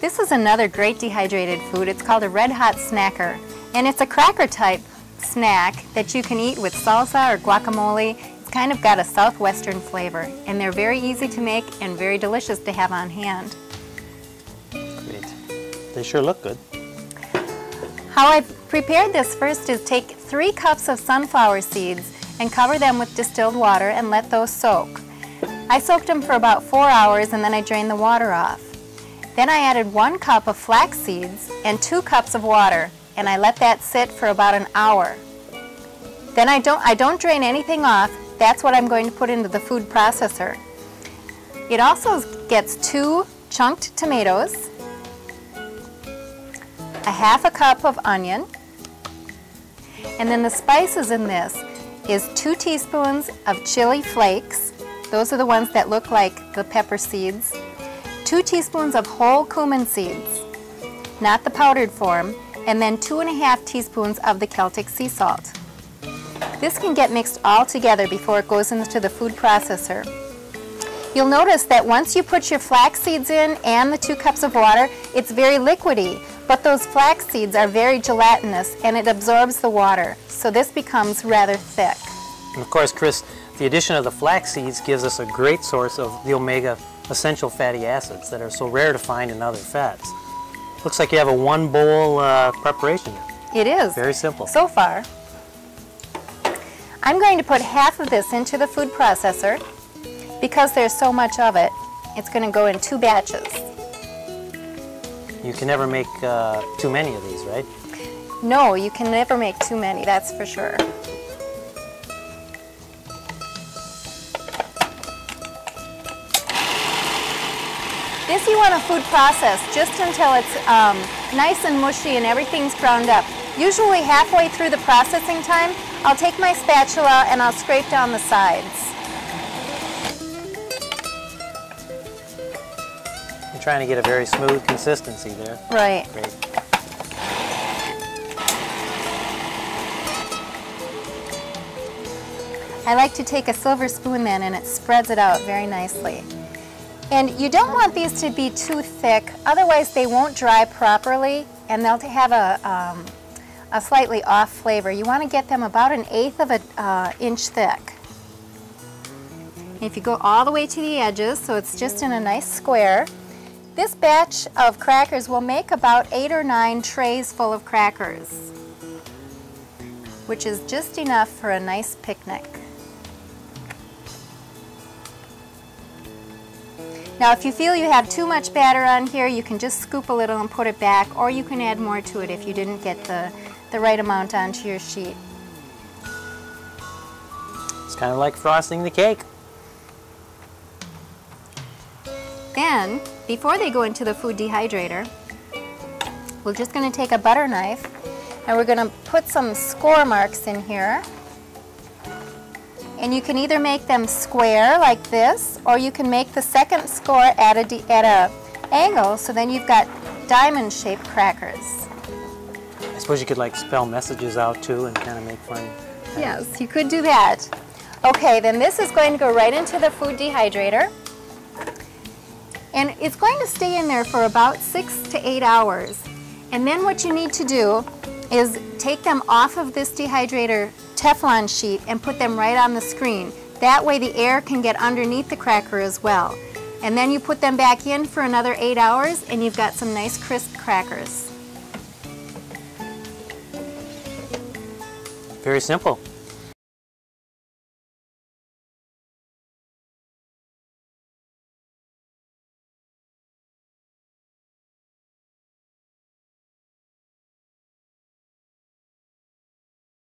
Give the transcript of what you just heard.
This is another great dehydrated food. It's called a red hot snacker, and it's a cracker type snack that you can eat with salsa or guacamole. It's kind of got a southwestern flavor, and they're very easy to make and very delicious to have on hand. Great. They sure look good. How I prepared this first is take 3 cups of sunflower seeds and cover them with distilled water and let those soak. I soaked them for about 4 hours and then I drained the water off. Then I added 1 cup of flax seeds and 2 cups of water, and I let that sit for about an hour. Then I don't drain anything off. That's what I'm going to put into the food processor. It also gets 2 chunked tomatoes, a half a cup of onion, and then the spices in this is 2 teaspoons of chili flakes. Those are the ones that look like the pepper seeds. 2 teaspoons of whole cumin seeds, not the powdered form, and then 2½ teaspoons of the Celtic sea salt. This can get mixed all together before it goes into the food processor. You'll notice that once you put your flax seeds in and the 2 cups of water, it's very liquidy, but those flax seeds are very gelatinous and it absorbs the water, so this becomes rather thick. And of course, Chris, the addition of the flax seeds gives us a great source of the omega essential fatty acids that are so rare to find in other fats. Looks like you have a 1-bowl preparation. It is. Very simple. So far. I'm going to put half of this into the food processor. Because there's so much of it, it's going to go in 2 batches. You can never make too many of these, right? No, you can never make too many, that's for sure. This you want to food process just until it's nice and mushy and everything's browned up. Usually halfway through the processing time, I'll take my spatula and I'll scrape down the sides. You're trying to get a very smooth consistency there. Right. Great. I like to take a silver spoon then and it spreads it out very nicely. And you don't want these to be too thick, otherwise they won't dry properly and they'll have a slightly off flavor. You want to get them about 1/8 of an inch thick. And if you go all the way to the edges, so it's just in a nice square, this batch of crackers will make about 8 or 9 trays full of crackers, which is just enough for a nice picnic. Now if you feel you have too much batter on here, you can just scoop a little and put it back, or you can add more to it if you didn't get the right amount onto your sheet. It's kind of like frosting the cake. Then, before they go into the food dehydrator, we're just going to take a butter knife and we're going to put some score marks in here. And you can either make them square like this, or you can make the second score at a angle, so then you've got diamond-shaped crackers. I suppose you could like spell messages out too and kind of make fun. Yes, you could do that. Okay, then this is going to go right into the food dehydrator. And it's going to stay in there for about 6 to 8 hours. And then what you need to do is take them off of this dehydrator Teflon sheet and put them right on the screen. That way the air can get underneath the cracker as well. And then you put them back in for another 8 hours and you've got some nice crisp crackers. Very simple.